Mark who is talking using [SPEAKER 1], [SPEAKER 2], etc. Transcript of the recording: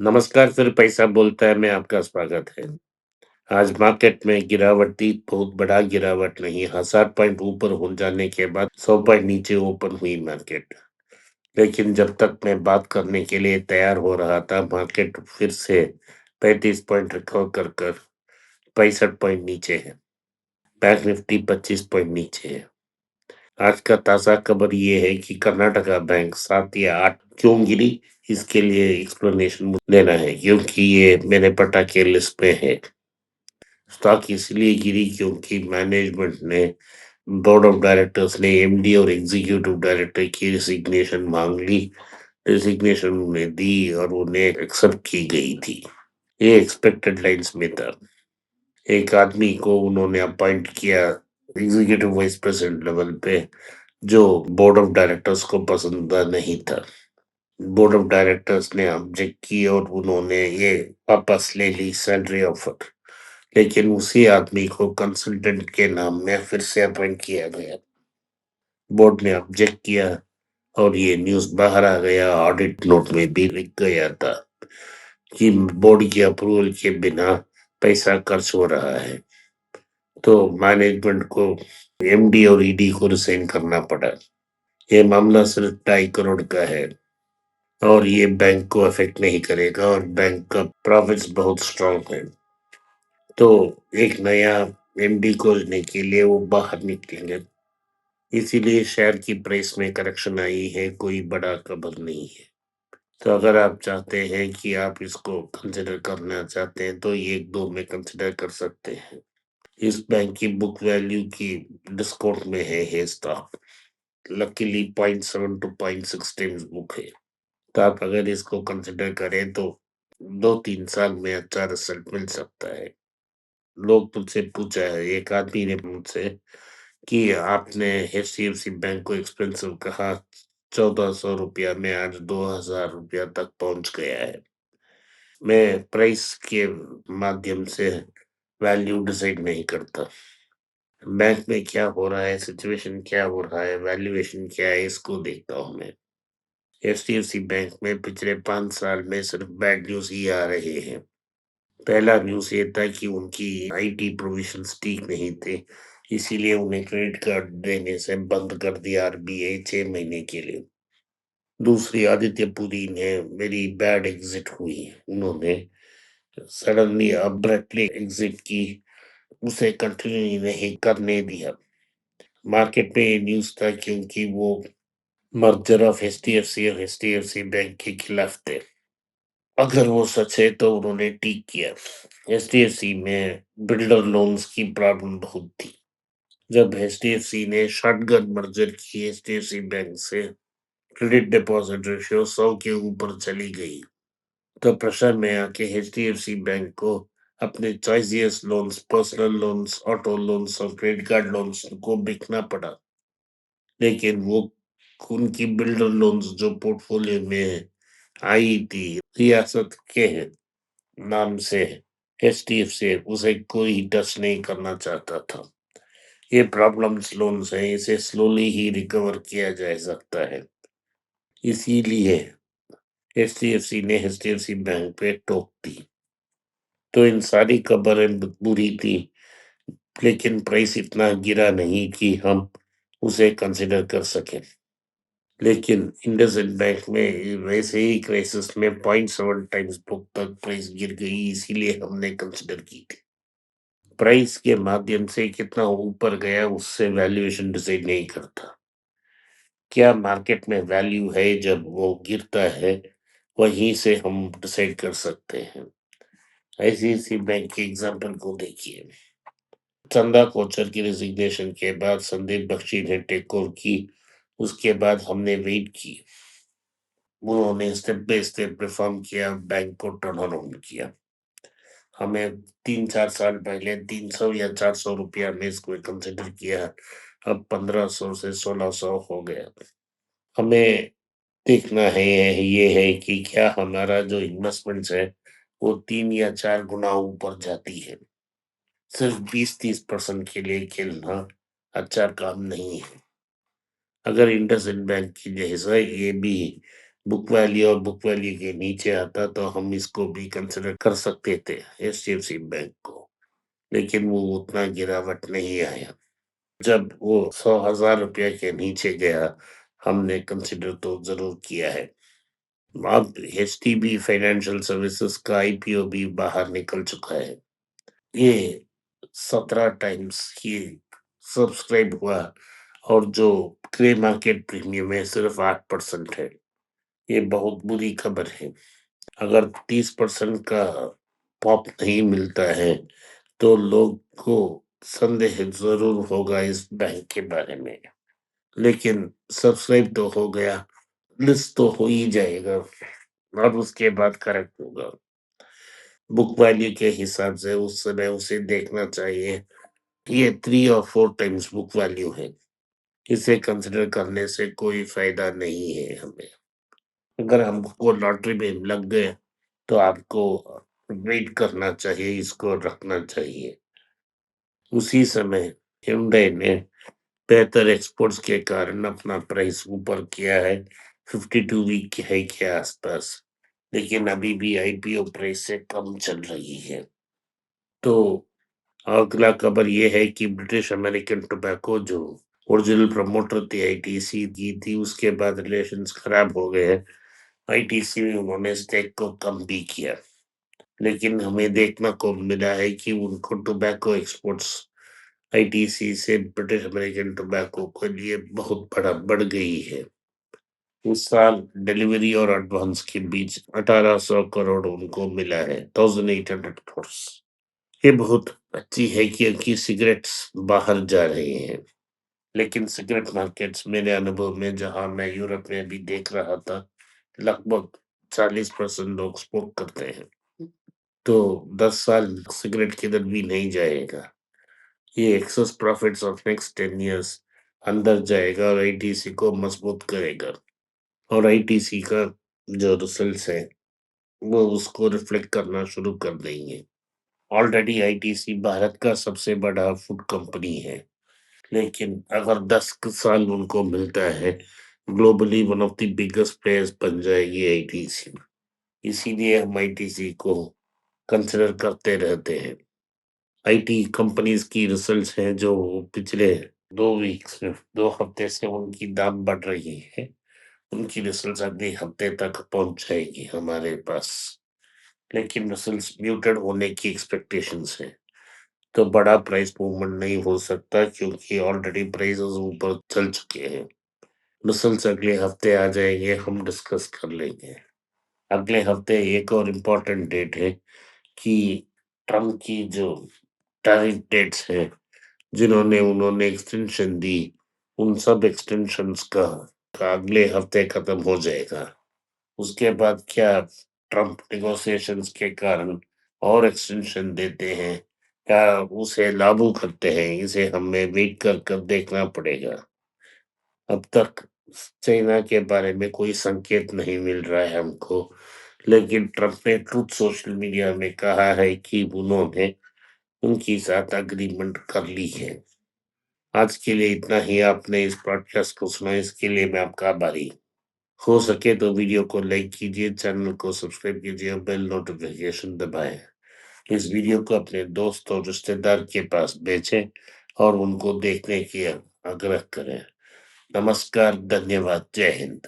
[SPEAKER 1] नमस्कार, फिर पैसा बोलता है में आपका स्वागत है। आज मार्केट में गिरावट थी, बहुत बड़ा गिरावट नहीं, 1000 पॉइंट ऊपर हो जाने के बाद 100 पॉइंट नीचे ओपन हुई मार्केट। लेकिन जब तक मैं बात करने के लिए तैयार हो रहा था, मार्केट फिर से 35 पॉइंट रिकवर कर कर 65 पॉइंट नीचे है। बैंक निफ्टी 25 पॉइंट नीचे है। आज का ताज़ा खबर ये है कि कर्नाटका बैंक 7 या 8 क्यों गिरी, इसके लिए एक्सप्लेनेशन देना है क्योंकि ये मेरे पता के लिस्ट में है। स्टॉक इसलिए गिरी क्योंकि मैनेजमेंट ने बोर्ड ऑफ डायरेक्टर्स ने एमडी और एग्जीक्यूटिव डायरेक्टर की रिजिग्नेशन मांग ली। रिजिग्नेशन उन्हें दी और उन्हें एक्सेप्ट की गई थी। ये एक्सपेक्टेड लाइंस में था। एक आदमी को उन्होंने अपॉइंट किया एग्जीक्यूटिव वाइस प्रेसिडेंट लेवल पे, जो बोर्ड ऑफ डायरेक्टर्स को पसंद नहीं था। बोर्ड ऑफ डायरेक्टर्स ने ऑब्जेक्ट की और उन्होंने ये वापस ले ली सैलरी ऑफर। लेकिन उसी आदमी को कंसल्टेंट के नाम में फिर से अपॉइंट किया गया। बोर्ड ने ऑब्जेक्ट किया और ये न्यूज़ बाहर आ गया, ऑडिट नोट में भी लिख गया था कि बोर्ड की अप्रूवल के बिना पैसा खर्च हो रहा है। तो मैनेजमेंट को एमडी और ईडी को रिजाइन करना पड़ा। ये मामला सिर्फ 2.5 करोड़ का है और ये बैंक को अफेक्ट नहीं करेगा और बैंक का प्रॉफिट्स बहुत स्ट्रांग है। तो एक नया एमडी खोजने के लिए वो बाहर निकलेंगे। इसीलिए शेयर की प्राइस में करेक्शन आई है, कोई बड़ा खबर नहीं है। तो अगर आप चाहते हैं कि आप इसको कंसिडर करना चाहते हैं तो ये 1-2 में कंसिडर कर सकते हैं। इस बैंक की बुक वैल्यू की डिस्काउंट में है ये stock. Luckily 0.7 to 0.6 times book है। तो आप अगर इसको कंसिडर करें तो 2-3 साल में अच्छा रिजल्ट मिल सकता है। लोग मुझसे पूछा है, एक आदमी ने मुझसे कि आपने एचडीएफसी बैंक को एक्सपेंसिव कहा, 1400 रुपया में आज 2000 रुपया तक पहुंच गया है। मैं प्राइस के माध्यम से वैल्यू डिसाइड नहीं करता। बैंक में क्या हो रहा है, सिचुएशन क्या हो रहा है, वैल्यूएशन क्या है, इसको देखता हूँ मैं। एचडीएफसी बैंक में पिछले 5 साल में सिर्फ बैड न्यूज ही आ रहे हैं। पहला न्यूज़ ये था कि उनकी आईटी प्रोविजंस ठीक नहीं थे, इसीलिए उन्हें क्रेडिट कार्ड देने से बंद कर दिया आरबीआई 6 महीने के लिए। दूसरी, आदित्य पुरी ने मेरी बैड एग्जिट हुई। उन्होंने सडनली अब्रप्टली एग्जिट की, उसे कंटिन्यू नहीं करने दिया। मार्केट में ये न्यूज़ था क्योंकि वो मर्जर ऑफ एचडीएफसी और एचडीएफसी बैंक के खिलाफ थे। अगर वो सच है तो उन्होंने ठीक किया। एचडीएफसी में बिल्डर लोन्स की प्रॉब्लम बहुत थी। जब एचडीएफसी ने शॉटगन मर्जर की एचडीएफसी बैंक से, क्रेडिट डिपॉजिट रेशियो 100 के ऊपर चली गई। तो प्रेशर में आके एचडीएफसी बैंक को अपने चॉइसियस loans, personal loans, auto loans और क्रेडिट कार्ड लोन्स को बिकना पड़ा। लेकिन वो उनकी बिल्डर लोन्स जो पोर्टफोलियो में आई थी रियासत के नाम से, एचडीएफसी उसे कोई टच नहीं करना चाहता था। ये प्रॉब्लम्स लोन्स हैं, इसे स्लोली ही रिकवर किया जा सकता है। इसीलिए एचडीएफसी ने एचडीएफसी बैंक पे टोक दी। तो इन सारी खबरें बुरी थी, लेकिन प्राइस इतना गिरा नहीं कि हम उसे कंसिडर कर सकें। लेकिन इंडसइंड बैंक में वैसे ही क्राइसिस में 0.7 टाइम्स बुक तक प्राइस गिर गई, इसीलिए हमने कंसिडर की थी। प्राइस के माध्यम से कितना ऊपर गया उससे वैल्यूएशन डिसाइड नहीं करता। क्या मार्केट में वैल्यू है जब वो गिरता है, वहीं से हम डिसाइड कर सकते हैं। आईसीआईसी बैंक के एग्जांपल को देखिए। चंदा कोचर की रेजिग्नेशन के बाद संदीप बख्शी ने टेक ओवर की। उसके बाद हमने वेट की। उन्होंने स्टेप बाय स्टेप रिफॉर्म किया, बैंक को टर्न अराउंड किया। हमें 3-4 साल पहले 300 या 400 रुपया में इसको कंसिडर किया, अब 1500 से 1600 हो गया। हमें देखना है ये है कि क्या हमारा जो इन्वेस्टमेंट्स है वो 3 या 4 गुना ऊपर जाती है। सिर्फ 20-30% के लिए खेलना अच्छा काम नहीं है। अगर इंडसइंड बैंक की जैसा ये भी बुक वैल्यू और बुक वैल्यू के नीचे आता तो हम इसको भी कंसिडर कर सकते थे एचडीएफसी बैंक को, लेकिन वो उतना गिरावट नहीं आया। जब वो 100,000 रुपया के नीचे गया, हमने कंसिडर तो ज़रूर किया है। अब एचडीबी फाइनेंशियल सर्विसेज का आईपीओ भी बाहर निकल चुका है। ये 17 टाइम्स ये सब्सक्राइब हुआ और जो ग्रे मार्केट प्रीमियम है सिर्फ 8% है। ये बहुत बुरी खबर है। अगर 30% का पॉप नहीं मिलता है, तो लोग को संदेह ज़रूर होगा इस बैंक के बारे में। लेकिन सब्सक्राइब तो हो गया, लिस्ट तो हो ही जाएगा और उसके बाद करेक्ट होगा। बुक वैल्यू के हिसाब से उस समय उसे देखना चाहिए। ये 3 और 4 टाइम्स बुक वैल्यू है। इसे कंसिडर करने से कोई फ़ायदा नहीं है हमें। अगर हमको लॉटरी में लग गए, तो आपको वेट करना चाहिए, इसको रखना चाहिए। उसी समय hyundai ने बेहतर एक्सपोर्ट्स के कारण अपना प्राइस ऊपर किया है, 52 वीक की हाई के आसपास, लेकिन अभी भी आईपीओ प्राइस से कम चल रही है। तो अगला खबर ये है कि ब्रिटिश अमेरिकन टोबैको जो ओरिजिनल प्रमोटर थी आईटीसी की थी, उसके बाद रिलेशंस खराब हो गए हैं। आईटीसी में उन्होंने स्टेक को कम भी किया, लेकिन हमें देखने को मिला है कि उनको टोबैको एक्सपोर्ट्स आईटीसी से ब्रिटिश अमेरिकन टोबैको के लिए बहुत बड़ा बढ़ गई है। इस साल डिलीवरी और एडवांस के बीच 1800 करोड़ उनको मिला है, 1800 करोड़। ये बहुत अच्छी है क्योंकि सिगरेट्स बाहर जा रहे हैं, लेकिन सिगरेट मार्केट्स मेरे अनुभव में जहाँ मैं यूरोप में भी देख रहा था, लगभग 40% लोग स्मोक करते हैं। तो 10 साल सिगरेट किधर भी नहीं जाएगा। ये excess profits of next 10 years अंदर जाएगा और आईटीसी को मजबूत करेगा और आईटीसी का जो रिजल्ट्स है, वो उसको रिफ्लेक्ट करना शुरू कर देंगे। ऑलरेडी आईटीसी भारत का सबसे बड़ा फूड कंपनी है, लेकिन अगर 10 साल उनको मिलता है, globally one of the biggest players बन जाएगी आईटीसी। इसीलिए हम आईटीसी को कंसिडर करते रहते हैं। आईटी कंपनीज की रिजल्ट्स हैं जो पिछले 2 हफ्ते से उनकी दाम बढ़ रही है। उनकी रिजल्ट्स अगले हफ्ते तक पहुंच जाएगी हमारे पास, लेकिन रिजल्ट्स म्यूटेड होने की एक्सपेक्टेशंस है। तो बड़ा प्राइस मूवमेंट नहीं हो सकता क्योंकि ऑलरेडी प्राइसेस ऊपर चल चुके हैं। रिजल्ट्स अगले हफ्ते आ जाएंगे, हम डिस्कस कर लेंगे। अगले हफ्ते एक और इम्पोर्टेंट डेट है कि ट्रम्प की जो टैरिफ डेट्स है, जिन्होंने उन्होंने एक्सटेंशन दी, उन सब एक्सटेंशंस का अगले हफ्ते खत्म हो जाएगा। उसके बाद क्या ट्रम्प नेगोशिएशंस के कारण और एक्सटेंशन देते हैं, क्या उसे लागू करते हैं, इसे हमें वेट कर देखना पड़ेगा। अब तक चाइना के बारे में कोई संकेत नहीं मिल रहा है हमको, लेकिन ट्रम्प ने ट्रुथ सोशल मीडिया में कहा है कि उन्होंने उनके साथ एग्रीमेंट कर ली है। आज के लिए इतना ही। आपने इस पॉडकास्ट को सुना, इसके लिए मैं आपका आभारी हूँ। हो सके तो वीडियो को लाइक कीजिए, चैनल को सब्सक्राइब कीजिए और बेल नोटिफिकेशन दबाएं। इस वीडियो को अपने दोस्त और रिश्तेदार के पास भेजें और उनको देखने की आग्रह करें। नमस्कार, धन्यवाद, जय हिंद।